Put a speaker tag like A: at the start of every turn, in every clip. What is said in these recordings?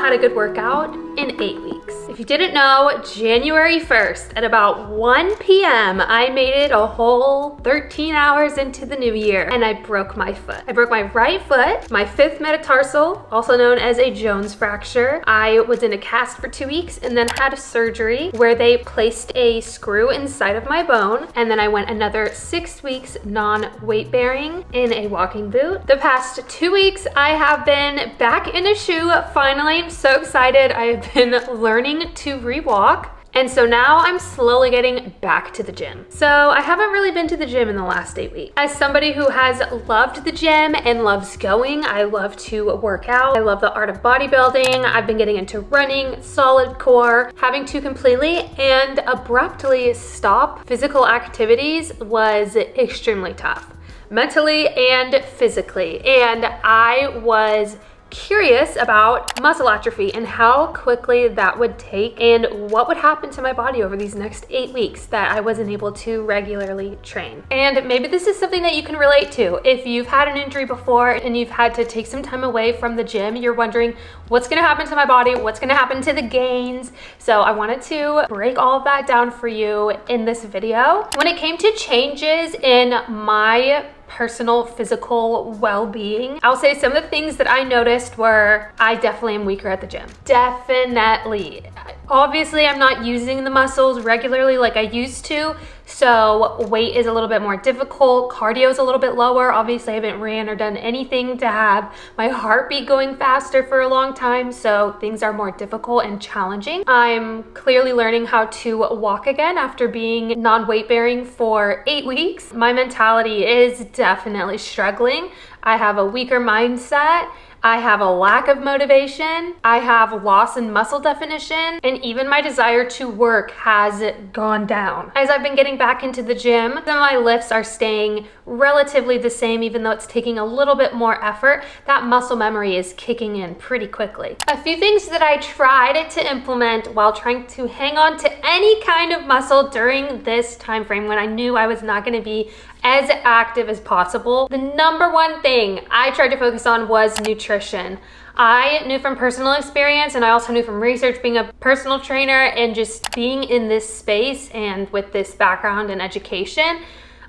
A: not had a good workout in 8 weeks. If you didn't know, January 1st at about 1 p.m., I made it a whole 13 hours into the new year and I broke my foot. I broke my right foot, my 5th metatarsal, also known as a Jones fracture. I was in a cast for 2 weeks and then had a surgery where they placed a screw inside of my bone, and then I went another 6 weeks non-weight bearing in a walking boot. The past 2 weeks, I have been back in a shoe. Finally, I'm so excited. I have been learning to re-walk. And so now I'm slowly getting back to the gym. So I haven't really been to the gym in the last 8 weeks. As somebody who has loved the gym and loves going, I love to work out. I love the art of bodybuilding. I've been getting into running, solid core. Having to completely and abruptly stop physical activities was extremely tough, mentally and physically. And I was curious about muscle atrophy and how quickly that would take and what would happen to my body over these next 8 weeks that I wasn't able to regularly train. And maybe this is something that you can relate to. If you've had an injury before and you've had to take some time away from the gym, you're wondering what's gonna happen to my body, what's gonna happen to the gains. So I wanted to break all of that down for you in this video. When it came to changes in my personal physical well-being, I'll say some of the things that I noticed were I definitely am weaker at the gym. Definitely. Obviously, I'm not using the muscles regularly like I used to, so weight is a little bit more difficult. Cardio is a little bit lower. Obviously, I haven't ran or done anything to have my heartbeat going faster for a long time, so things are more difficult and challenging. I'm clearly learning how to walk again after being non-weight bearing for 8 weeks. My mentality is definitely struggling. I have a weaker mindset. I have a lack of motivation, I have loss in muscle definition, and even my desire to work has gone down. As I've been getting back into the gym, some of my lifts are staying relatively the same, even though it's taking a little bit more effort. That muscle memory is kicking in pretty quickly. A few things that I tried to implement while trying to hang on to any kind of muscle during this time frame when I knew I was not going to be as active as possible. The number one thing I tried to focus on was nutrition. I knew from personal experience, and I also knew from research, being a personal trainer and just being in this space and with this background and education,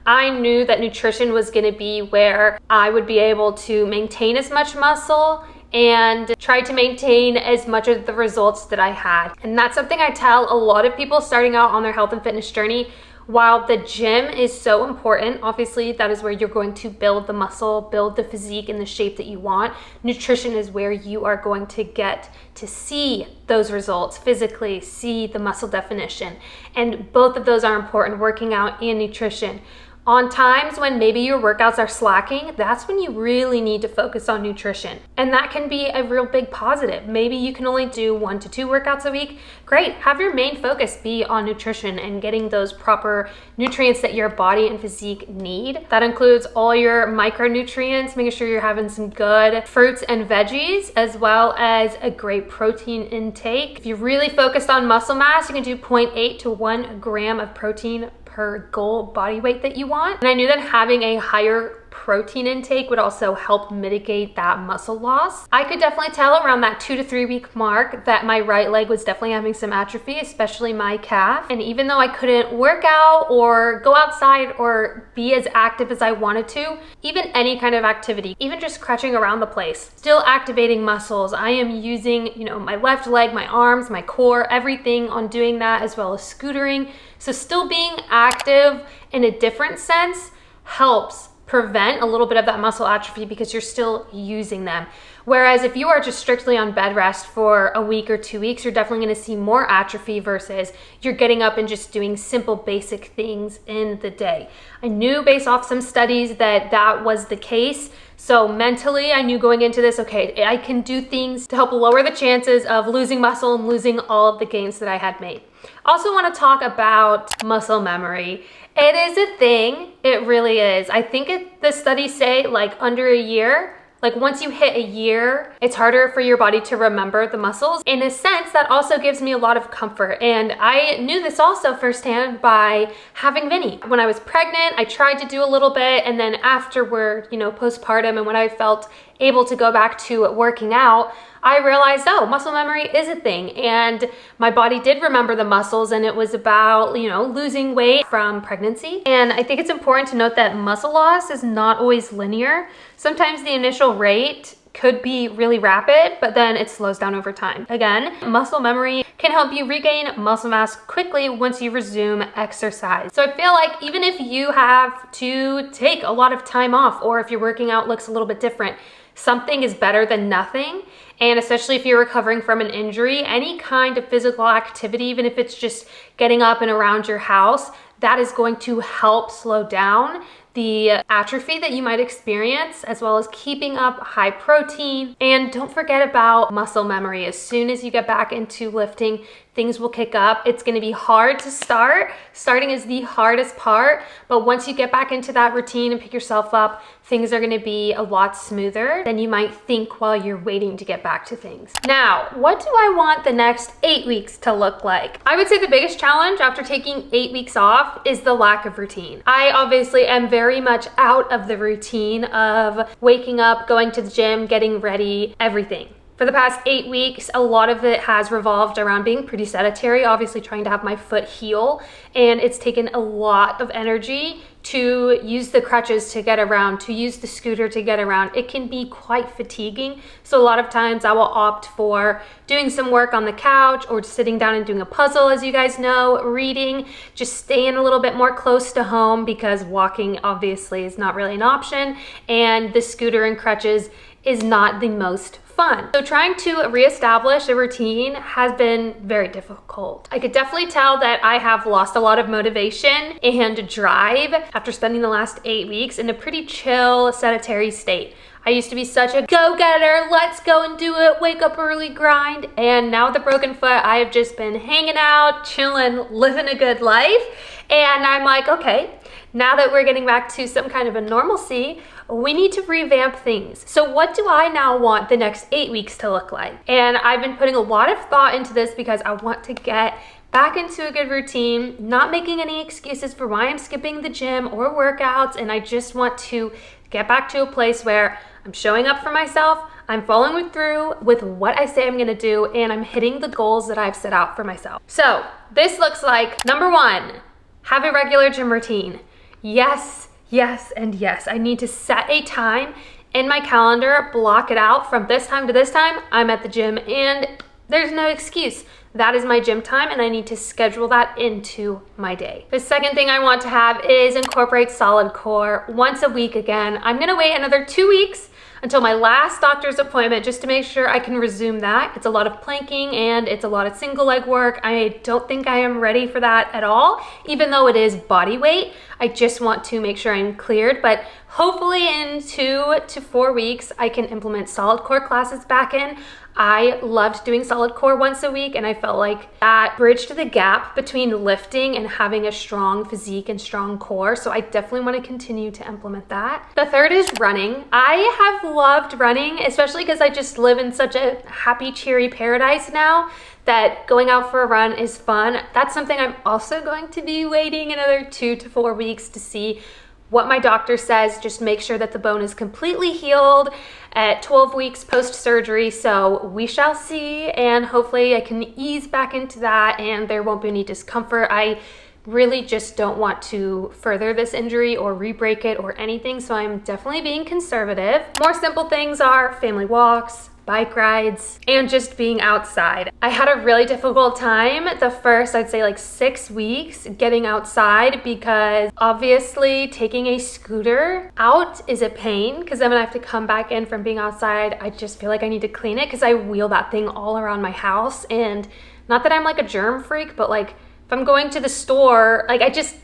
A: I knew that nutrition was gonna be where I would be able to maintain as much muscle and try to maintain as much of the results that I had. And that's something I tell a lot of people starting out on their health and fitness journey. While the gym is so important, obviously that is where you're going to build the muscle, build the physique in the shape that you want. Nutrition is where you are going to get to see those results physically, see the muscle definition. And both of those are important, working out and nutrition. On times when maybe your workouts are slacking, that's when you really need to focus on nutrition. And that can be a real big positive. Maybe you can only do 1 to 2 workouts a week. Great, have your main focus be on nutrition and getting those proper nutrients that your body and physique need. That includes all your micronutrients, making sure you're having some good fruits and veggies, as well as a great protein intake. If you're really focused on muscle mass, you can do 0.8 to 1 gram of protein per goal body weight that you want. And I knew that having a higher protein intake would also help mitigate that muscle loss. I could definitely tell around that 2 to 3 week mark that my right leg was definitely having some atrophy, especially my calf. And even though I couldn't work out or go outside or be as active as I wanted to, even any kind of activity, even just crutching around the place, still activating muscles. I am using, my left leg, my arms, my core, everything on doing that, as well as scootering. So still being active in a different sense helps prevent a little bit of that muscle atrophy because you're still using them. Whereas if you are just strictly on bed rest for a week or 2 weeks, you're definitely gonna see more atrophy versus you're getting up and just doing simple basic things in the day. I knew based off some studies that that was the case. So mentally, I knew going into this, okay, I can do things to help lower the chances of losing muscle and losing all of the gains that I had made. Also want to talk about muscle memory. It is a thing, it really is. I think the studies say like under a year, like once you hit a year, it's harder for your body to remember the muscles. In a sense, that also gives me a lot of comfort. And I knew this also firsthand by having Vinny. When I was pregnant, I tried to do a little bit, and then afterward, postpartum, and when I felt able to go back to working out, I realized, oh, muscle memory is a thing. And my body did remember the muscles, and it was about, you know, losing weight from pregnancy. And I think it's important to note that muscle loss is not always linear. Sometimes the initial rate could be really rapid, but then it slows down over time. Again, muscle memory can help you regain muscle mass quickly once you resume exercise. So I feel like even if you have to take a lot of time off, or if your working out looks a little bit different, something is better than nothing. And especially if you're recovering from an injury, any kind of physical activity, even if it's just getting up and around your house, that is going to help slow down the atrophy that you might experience, as well as keeping up high protein. And don't forget about muscle memory. As soon as you get back into lifting, things will kick up. It's going to be hard to start. Starting is the hardest part, but once you get back into that routine and pick yourself up, things are going to be a lot smoother than you might think while you're waiting to get back to things. Now, what do I want the next 8 weeks to look like? I would say the biggest challenge after taking 8 weeks off is the lack of routine. I obviously am very much out of the routine of waking up, going to the gym, getting ready, everything. For the past 8 weeks, a lot of it has revolved around being pretty sedentary, obviously trying to have my foot heal, and it's taken a lot of energy to use the crutches to get around, to use the scooter to get around. It can be quite fatiguing. So a lot of times I will opt for doing some work on the couch, or sitting down and doing a puzzle, as you guys know, reading, just staying a little bit more close to home, because walking obviously is not really an option, and the scooter and crutches is not the most fun. So trying to reestablish a routine has been very difficult. I could definitely tell that I have lost a lot of motivation and drive after spending the last 8 weeks in a pretty chill, sedentary state. I used to be such a go-getter, let's go and do it, wake up early, grind. And now with the broken foot, I have just been hanging out, chilling, living a good life. And I'm like, okay, now that we're getting back to some kind of a normalcy, we need to revamp things. So what do I now want the next 8 weeks to look like? And I've been putting a lot of thought into this because I want to get back into a good routine, not making any excuses for why I'm skipping the gym or workouts. And I just want to get back to a place where I'm showing up for myself, I'm following through with what I say I'm gonna do, and I'm hitting the goals that I've set out for myself. So this looks like, number 1, have a regular gym routine. Yes, yes, and yes. I need to set a time in my calendar, block it out from this time to this time, I'm at the gym, and there's no excuse. That is my gym time, and I need to schedule that into my day. The second thing I want to have is incorporate solid core once a week again. I'm gonna wait another 2 weeks until my last doctor's appointment just to make sure I can resume that. It's a lot of planking and it's a lot of single leg work. I don't think I am ready for that at all, even though it is body weight. I just want to make sure I'm cleared, but hopefully in 2 to 4 weeks, I can implement solid core classes back in. I loved doing solid core once a week, and I felt like that bridged the gap between lifting and having a strong physique and strong core. So I definitely want to continue to implement that. The third is running. I have loved running, especially because I just live in such a happy, cheery paradise now that going out for a run is fun. That's something I'm also going to be waiting another 2 to 4 weeks to see what my doctor says. Just make sure that the bone is completely healed at 12 weeks post-surgery. So we shall see, and hopefully I can ease back into that and there won't be any discomfort. I really just don't want to further this injury or re-break it or anything, so I'm definitely being conservative. More simple things are family walks, bike rides, and just being outside. I had a really difficult time the first, I'd say like 6 weeks getting outside, because obviously taking a scooter out is a pain, because then when I have to come back in from being outside, I just feel like I need to clean it because I wheel that thing all around my house. And not that I'm like a germ freak, but like if I'm going to the store, like I just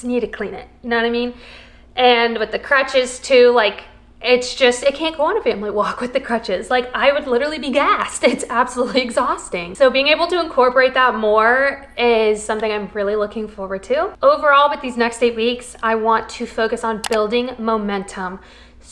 A: need to clean it, you know what I mean? And with the crutches too, like it's just, it can't go on a family walk with the crutches. Like I would literally be gassed. It's absolutely exhausting. So being able to incorporate that more is something I'm really looking forward to. Overall, with these next 8 weeks, I want to focus on building momentum.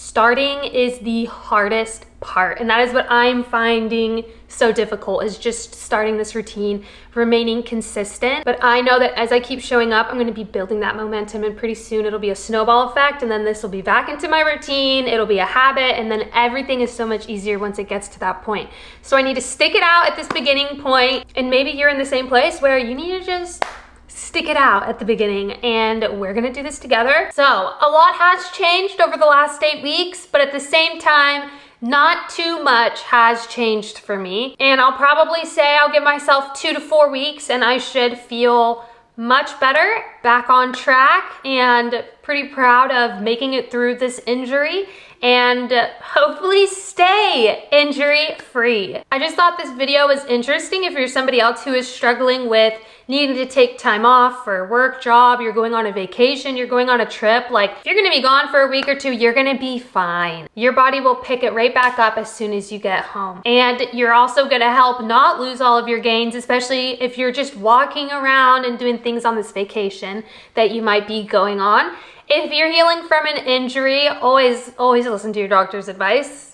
A: Starting is the hardest part, and that is what I'm finding so difficult, is just starting this routine, remaining consistent. But I know that as I keep showing up, I'm going to be building that momentum, and pretty soon it'll be a snowball effect, and then this will be back into my routine, it'll be a habit, and then everything is so much easier once it gets to that point. So I need to stick it out at this beginning point, and maybe you're in the same place where you need to just stick it out at the beginning, and we're gonna do this together. So a lot has changed over the last 8 weeks, but at the same time, not too much has changed for me. And I'll probably say I'll give myself 2 to 4 weeks and I should feel much better, back on track, and pretty proud of making it through this injury and hopefully stay injury free. I just thought this video was interesting if you're somebody else who is struggling with needing to take time off for work, job, you're going on a vacation, you're going on a trip. Like, if you're gonna be gone for a week or two, you're gonna be fine. Your body will pick it right back up as soon as you get home. And you're also gonna help not lose all of your gains, especially if you're just walking around and doing things on this vacation that you might be going on. If you're healing from an injury, always listen to your doctor's advice.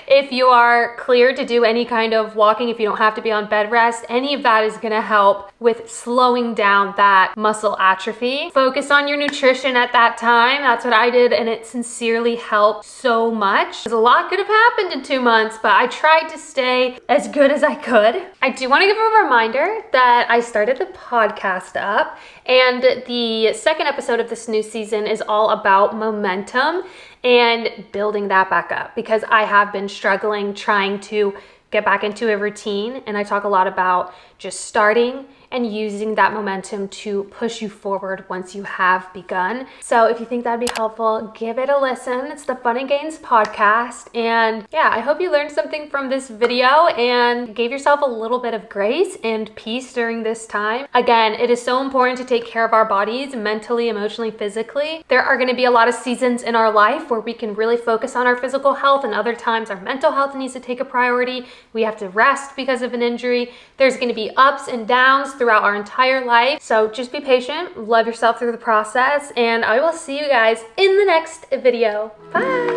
A: If you are cleared to do any kind of walking, if you don't have to be on bed rest, any of that is gonna help with slowing down that muscle atrophy. Focus on your nutrition at that time. That's what I did, and it sincerely helped so much. A lot could have happened in 2 months, but I tried to stay as good as I could. I do wanna give a reminder that I started the podcast up, and the second episode of this new season is all about momentum and building that back up, because I have been struggling trying to get back into a routine, and I talk a lot about just starting and using that momentum to push you forward once you have begun. So if you think that'd be helpful, give it a listen. It's the Fun and Gains podcast. And yeah, I hope you learned something from this video and gave yourself a little bit of grace and peace during this time. Again, it is so important to take care of our bodies mentally, emotionally, physically. There are going to be a lot of seasons in our life where we can really focus on our physical health, and other times our mental health needs to take a priority. We have to rest because of an injury. There's going to be ups and downs throughout our entire life. So just be patient, love yourself through the process, and I will see you guys in the next video. Bye.